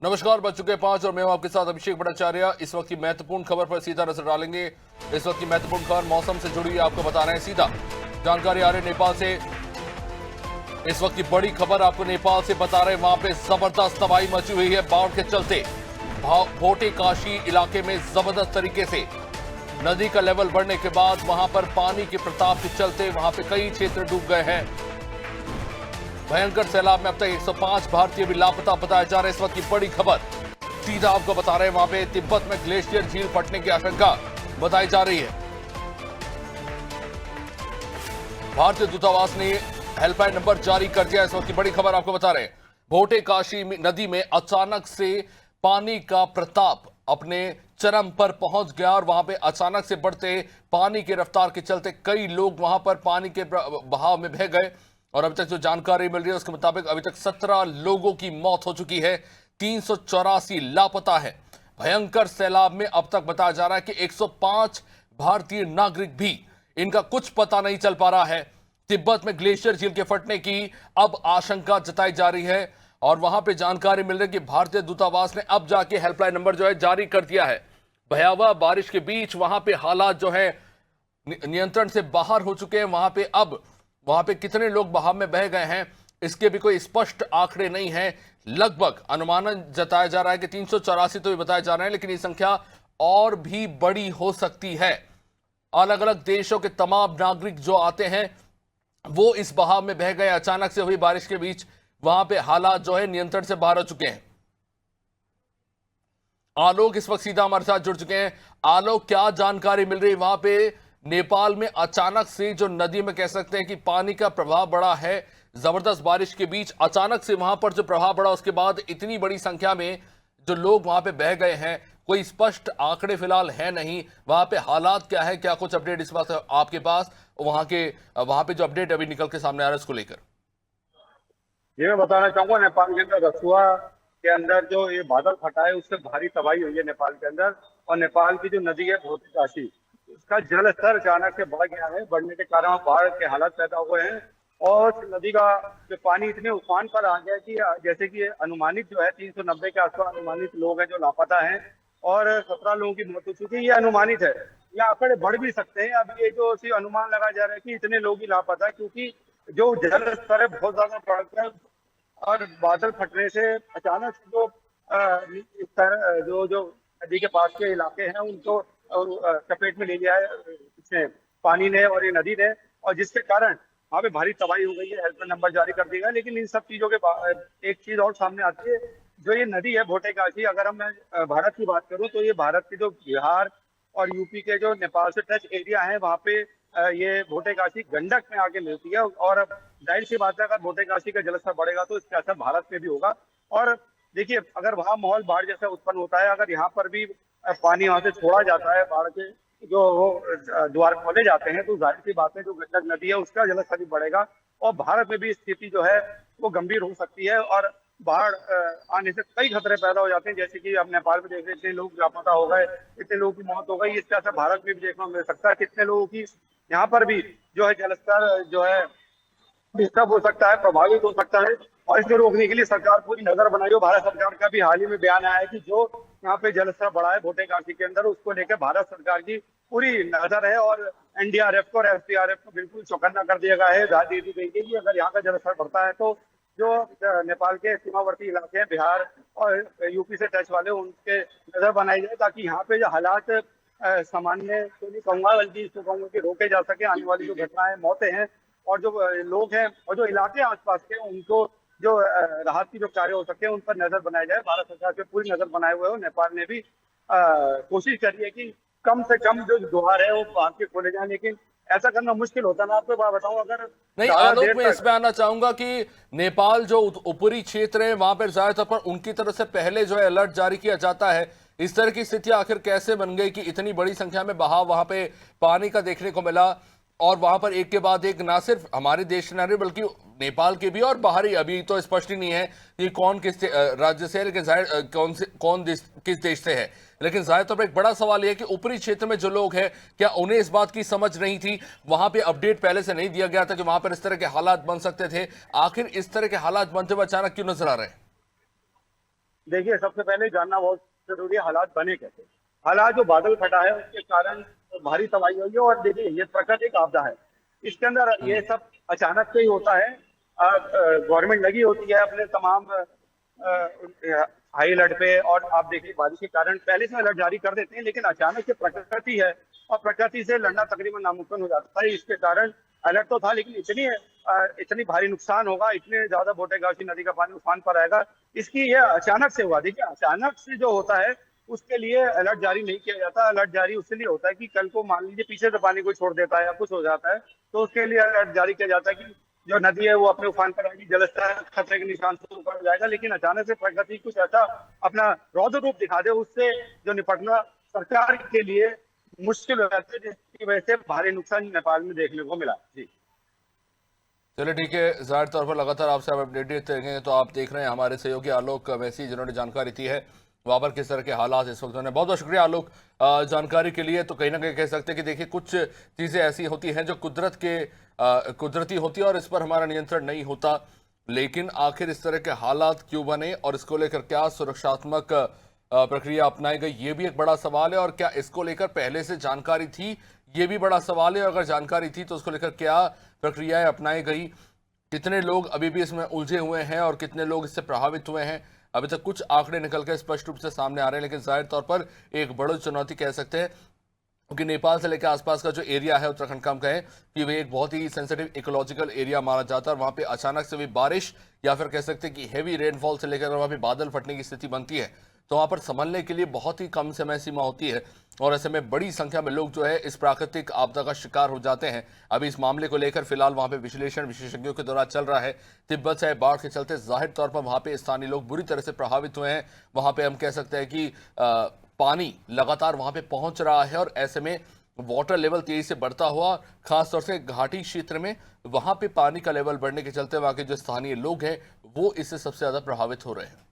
नमस्कार, बज चुके 5 और मैं हूं आपके साथ अभिषेक भट्टाचार्य। इस वक्त की महत्वपूर्ण खबर पर सीधा नजर डालेंगे। इस वक्त की महत्वपूर्ण खबर मौसम से जुड़ी है, आपको बता रहे हैं सीधा जानकारी आ रही नेपाल से। इस वक्त की बड़ी खबर आपको नेपाल से बता रहे हैं, वहां पे जबरदस्त तबाही मची हुई है बाढ़ के चलते। भोटे काशी इलाके में जबरदस्त तरीके से नदी का लेवल बढ़ने के बाद वहां पर पानी के प्रताप के चलते वहां पे कई क्षेत्र डूब गए हैं। भयंकर सैलाब में अब तक 105 भारतीय भी लापता बताए जा रहे हैं। इस वक्त की बड़ी खबर सीधा आपको बता रहे हैं, वहां पे तिब्बत में ग्लेशियर झील फटने की आशंका बताई जा रही है। भारतीय दूतावास ने हेल्पलाइन नंबर जारी कर दिया। इस वक्त की बड़ी खबर आपको बता रहे हैं, भोटे काशी नदी में अचानक से पानी का प्रताप अपने चरम पर पहुंच गया और वहां पे अचानक से बढ़ते पानी की रफ्तार के चलते कई लोग वहां पर पानी के बहाव में बह गए। और अभी तक जो जानकारी मिल रही है उसके मुताबिक अभी तक 17 लोगों की मौत हो चुकी है, 384 लापता है। भयंकर सैलाब में अब तक बताया जा रहा है कि 105 भारतीय नागरिक भी, इनका कुछ पता नहीं चल पा रहा है। तिब्बत में ग्लेशियर झील के फटने की अब आशंका जताई जा रही है और वहां पे जानकारी मिल रही है कि भारतीय दूतावास ने अब जाके हेल्पलाइन नंबर जो है जारी कर दिया है। भयावह बारिश के बीच वहां पे हालात जो है नियंत्रण से बाहर हो चुके हैं। वहां पे कितने लोग बहाव में बह गए हैं इसके भी कोई स्पष्ट आंकड़े नहीं है। लगभग अनुमानन जताया जा रहा है कि 384 तो भी बताए जा रहे हैं, लेकिन ये संख्या और भी बड़ी हो सकती है। अलग अलग देशों के तमाम नागरिक जो आते हैं वो इस बहाव में बह गए। अचानक से हुई बारिश के बीच वहां पे हालात जो है नियंत्रण से बाहर हो चुके हैं। आलोक इस वक्त सीधा हमारे साथ जुड़ चुके हैं। आलोक, क्या जानकारी मिल रही है वहां पे? नेपाल में अचानक से जो नदी में कह सकते हैं कि पानी का प्रभाव बढ़ा है, जबरदस्त बारिश के बीच अचानक से वहां पर जो प्रभाव बढ़ा उसके बाद इतनी बड़ी संख्या में जो लोग वहां पे बह गए हैं, कोई स्पष्ट आंकड़े फिलहाल है नहीं। वहां पे हालात क्या है, क्या कुछ अपडेट इस बात आपके पास वहां पे जो अपडेट अभी निकल के सामने आ रहा है उसको लेकर? ये मैं बताना चाहूंगा, नेपाल के अंदर रसुआ के अंदर जो ये बादल फटा है उससे भारी तबाही हुई है नेपाल के अंदर। और नेपाल की जो नदी है भोटी काशी, उसका जल स्तर अचानक से बढ़ गया है। बढ़ने के कारण बाढ़ के हालात पैदा हुए हैं और उस नदी का जो पानी इतने उफान पर आ गया कि जैसे कि अनुमानित जो है 390 के आसपास अनुमानित लोग हैं जो लापता हैं और 17 लोगों की मौत हो चुकी है। ये अनुमानित है, ये आंकड़े बढ़ भी सकते हैं। अब ये जो अनुमान लगाया जा रहा है कि इतने लोग ही लापता है क्योंकि जो जल स्तर है बहुत ज्यादा बढ़ गया और बादल फटने से अचानक जो जो जो नदी के पास के इलाके हैं उनको चपेट में ले लिया है इसने, पानी ने और ये नदी ने, और जिसके कारण वहाँ पे भारी तबाही हो गई है। हेल्पलाइन नंबर जारी कर दिया है। लेकिन इन सब चीजों के एक चीज और सामने आती है, जो ये नदी है भोटे काशी, अगर हम मैं भारत की बात करूँ तो ये भारत के जो बिहार और यूपी के जो नेपाल से टच एरिया है वहाँ पे ये भोटे काशी गंडक में आके मिलती है। और जाहिर सी बात है, अगर भोटे काशी का जलस्तर बढ़ेगा तो इसका असर भारत में भी होगा। और देखिए, अगर वहाँ माहौल बाढ़ जैसा उत्पन्न होता है, अगर यहाँ पर भी पानी वहां से छोड़ा जाता है, बाढ़ के जो वो द्वार खोले जाते हैं, तो जाहिर सी बात है जो गंडक नदी है उसका जलस्तर भी बढ़ेगा और भारत में भी स्थिति जो है वो गंभीर हो सकती है। और बाढ़ आने से कई खतरे पैदा हो जाते हैं, जैसे कि अब नेपाल में देख रहे इतने लोग लापता हो गए, इतने लोगों की मौत हो गई। इसका असर भारत में भी देखने को मिल सकता है। कितने लोगों की यहाँ पर भी जो है जलस्तर जो है डिस्टर्ब हो सकता है, प्रभावित हो सकता है। और इसको रोकने के लिए सरकार पूरी नजर बनाई हो। भारत सरकार का भी हाल ही में बयान आया है कि जो यहाँ पे जलस्तर बढ़ा है भोटे काशी के अंदर, उसको लेकर भारत सरकार की पूरी नजर है और एनडीआरएफ को और एसडीआरएफ को बिल्कुल चौकन्ना कर दिया गया है। राय दे दी गई है कि अगर यहाँ का जलस्तर बढ़ता है तो जो नेपाल के सीमावर्ती इलाके हैं, बिहार और यूपी से टच वाले, उनके नजर बनाई जाए ताकि यहाँ पे जो हालात सामान्य तो नहीं कहूंगा बल्कि इसको कहूंगा कि रोके जा सके। आने वाली जो घटनाएं, मौतें हैं और जो लोग हैं और जो इलाके आसपास के, उनको जो राहत की जो कार्य हो सके उन पर नजर बनाया जाए। भारत सरकार पे पूरी नजर बनाए हुए हो। नेपाल ने भी कोशिश करी है कि कम से कम जो द्वार है वो बांध के खोले जाए, लेकिन ऐसा करना मुश्किल होता है। मैं आपको बात बताऊं, अगर नहीं ज्यादा आलोक, देर मैं तक इसमें आना चाहूंगा कि नेपाल जो ऊपरी क्षेत्र है वहां पर ज्यादातर पर उनकी तरफ से पहले जो है अलर्ट जारी किया जाता है। इस तरह की स्थिति आखिर कैसे बन गई कि इतनी बड़ी संख्या में बहाव वहां पे पानी का देखने को मिला और वहां पर एक के बाद एक, ना सिर्फ हमारे देश के नागरिक बल्कि नेपाल के भी और बाहरी, अभी तो स्पष्ट ही नहीं है कि कौन किस राज्य से है, लेकिन जाहिर किस देश से है। लेकिन जाहिर तौर पर एक बड़ा सवाल यह है कि ऊपरी क्षेत्र में जो लोग हैं, क्या उन्हें इस बात की समझ नहीं थी? वहां पे अपडेट पहले से नहीं दिया गया था कि वहां पर इस तरह के हालात बन सकते थे? आखिर इस तरह के हालात बनते हुए अचानक क्यों नजर आ रहे हैं? देखिए, सबसे पहले जानना बहुत जरूरी है हालात बने कैसे। हालात जो बादल फटा है उसके कारण भारी तबाही हुई है, और देखिए ये प्राकृतिक आपदा है, इसके अंदर ये सब अचानक से ही होता है। गवर्नमेंट लगी होती है अपने तमाम हाई अलर्ट पे, और आप देखिए बारिश के कारण पहले से अलर्ट जारी कर देते हैं, लेकिन अचानक से प्रकृति है और प्रकृति से लड़ना तकरीबन नामुमकिन हो जाता है। इसके कारण अलर्ट तो था, लेकिन इतनी भारी नुकसान होगा, इतने ज्यादा बोटेगाशी नदी का पानी उफान पर आएगा, इसकी ये अचानक से हुआ। देखिए अचानक से जो होता है उसके लिए अलर्ट जारी नहीं किया जाता। अलर्ट जारी उसके लिए होता है कि कल को मान लीजिए पीछे से पानी कोई छोड़ देता है या कुछ हो जाता है, तो उसके लिए अलर्ट जारी किया जाता है कि जो नदी है वो अपने उफान पर आएगी, जलस्तर खतरे के निशान से ऊपर हो जाएगा। लेकिन अचानक से प्रकृति कुछ ऐसा अपना रौद्र रूप दिखा दे, उससे जो निपटना सरकार के लिए मुश्किल हो जाता है, जिसकी वजह से भारी नुकसान नेपाल में देखने को मिला। जी चलिए ठीक है, जाहिर तौर पर लगातार आपसे आप अपडेट देते रहेंगे। तो आप देख रहे हैं हमारे सहयोगी आलोक वैसी जिन्होंने जानकारी दी है वहाँ पर किस तरह के हालात इस वक्त हैं। बहुत बहुत शुक्रिया आलोक जानकारी के लिए। तो कहीं ना कहीं कह सकते हैं कि देखिए कुछ चीज़ें ऐसी होती हैं जो कुदरती होती है और इस पर हमारा नियंत्रण नहीं होता, लेकिन आखिर इस तरह के हालात क्यों बने और इसको लेकर क्या सुरक्षात्मक प्रक्रिया अपनाई गई, ये भी एक बड़ा सवाल है। और क्या इसको लेकर पहले से जानकारी थी, ये भी बड़ा सवाल है। अगर जानकारी थी तो उसको लेकर क्या प्रक्रियाएं अपनाई गई, कितने लोग अभी भी इसमें उलझे हुए हैं और कितने लोग इससे प्रभावित हुए हैं, अभी तक कुछ आंकड़े निकल कर स्पष्ट रूप से सामने आ रहे हैं। लेकिन जाहिर तौर पर एक बड़ी चुनौती कह सकते हैं, क्योंकि नेपाल से लेकर आसपास का जो एरिया है उत्तराखंड का, हम कहें कि वह एक बहुत ही सेंसिटिव इकोलॉजिकल एरिया माना जाता है। और वहाँ पे अचानक से भी बारिश या फिर कह सकते हैं कि हेवी रेनफॉल से लेकर वहाँ पे बादल फटने की स्थिति बनती है, तो वहाँ पर संभलने के लिए बहुत ही कम समय सीमा होती है और ऐसे में बड़ी संख्या में लोग जो है इस प्राकृतिक आपदा का शिकार हो जाते हैं। अभी इस मामले को लेकर फिलहाल वहाँ पे विश्लेषण विशेषज्ञों के द्वारा चल रहा है। तिब्बत से बाढ़ के चलते जाहिर तौर पर वहाँ पे स्थानीय लोग बुरी तरह से प्रभावित हुए हैं। वहाँ पे हम कह सकते हैं कि पानी लगातार वहाँ पे पहुँच रहा है और ऐसे में वाटर लेवल तेजी से बढ़ता हुआ, खासतौर से घाटी क्षेत्र में वहाँ पे पानी का लेवल बढ़ने के चलते वहाँ के जो स्थानीय लोग हैं वो इससे सबसे ज़्यादा प्रभावित हो रहे हैं।